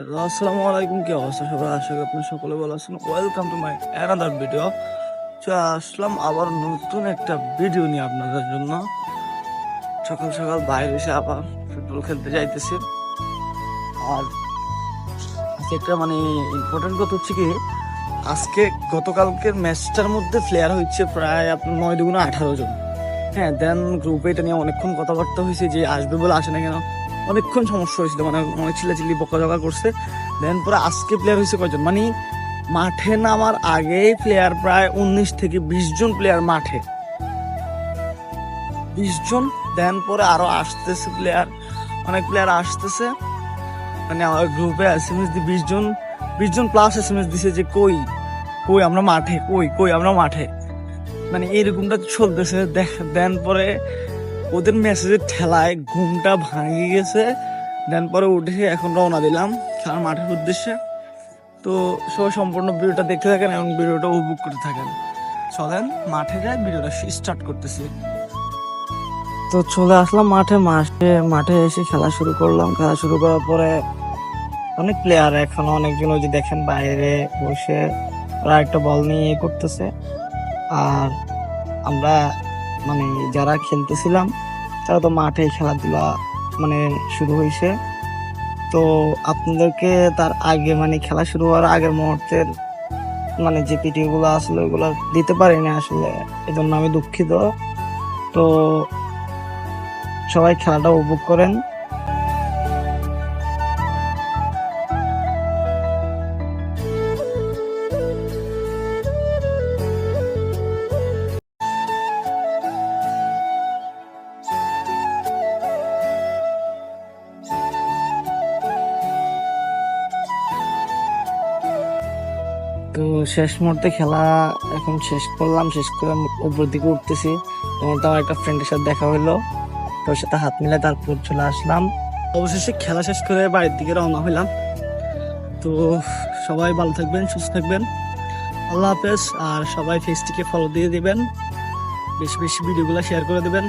Hello, আসসালামু আলাইকুম। কি অবস্থা সবার? আশা করি আপনার সকলে ভালো আছেন। Welcome to my another video. আসলাম আবার নতুন একটা ভিডিও নিয়ে আপনাদের জন্য। সকাল সকাল বাইরে এসে আবার ফুটবল খেলতে যাইতেছি। আর আজকে একটা ইম্পর্টেন্ট কথা হচ্ছে কি, আজকে গতকালকের ম্যাচটার মধ্যে প্লেয়ার হচ্ছে প্রায় আপনার 9 × 18 জন। হ্যাঁ, দেন গ্রুপে এটা নিয়ে অনেকক্ষণ কথাবার্তা হয়েছে যে আসবে বলে আসে না কেন, অনেকক্ষণ সমস্যা হয়েছিল, অনেক চিল্লাচিল্লি বকাঝকা করছে। দেন পরে আজকে প্লেয়ার হয়েছে কয়জন, মাঠে নামার আগেই প্লেয়ার প্রায় 19 থেকে 20 জন প্লেয়ার মাঠে, 20 জন। দেন পরে আরো আসতেছে প্লেয়ার, অনেক প্লেয়ার আসতেছে। আমার গ্রুপে এসএমএস দিয়ে 20 জন প্লাস এসএমএস দিছে যে কই কই আমরা মাঠে, কই কই আমরা মাঠে। এরকমটা চলতেছে। দেন পরে ওদের মেসেজের ঠেলায় ঘুমটা ভাঙিয়ে গেছে। দেন পরে উঠে এখন রওনা দিলাম খেলার মাঠের উদ্দেশ্যে। তো সবাই সম্পূর্ণ ভিডিওটা দেখতে থাকেন এবং ভিডিওটা উপভোগ করতে থাকেন। চলেন মাঠে যাই, ভিডিওটা স্টার্ট করতেছি। তো চলে আসলাম মাঠে মাঠে এসে খেলা শুরু করলাম। খেলা শুরু করার পরে অনেক প্লেয়ার, এখন অনেকজন ওই যে দেখেন বাইরে বসে ওরা একটা বল নিয়ে করতেছে। আর আমরা যারা খেলতেছিলাম তারা তো মাঠে খেলাধুলা শুরু হয়েছে। তো আপনাদেরকে তার আগে খেলা শুরু হওয়ার আগের মুহূর্তের যে ভিডিও গুলো আসলে ওগুলো দিতে পারিনি আসলে, এজন্য আমি দুঃখিত। তো সবাই খেলাটা উপভোগ করেন। তো শেষ মুহূর্তে খেলা এখন শেষ করলাম, শেষ করে উপর দিকে উঠতেছি। তখন তো আমার একটা ফ্রেন্ডের সাথে দেখা হইলো, তোর সাথে হাত মিলে তারপর চলে আসলাম। অবশেষে খেলা শেষ করে বাড়ির দিকে রওনা হইলাম। তো সবাই ভালো থাকবেন, সুস্থ থাকবেন, আল্লাহ হাফেজ। আর সবাই পেজটিকে ফলো দিয়ে দিবেন, বেশি বেশি ভিডিওগুলো শেয়ার করে দেবেন।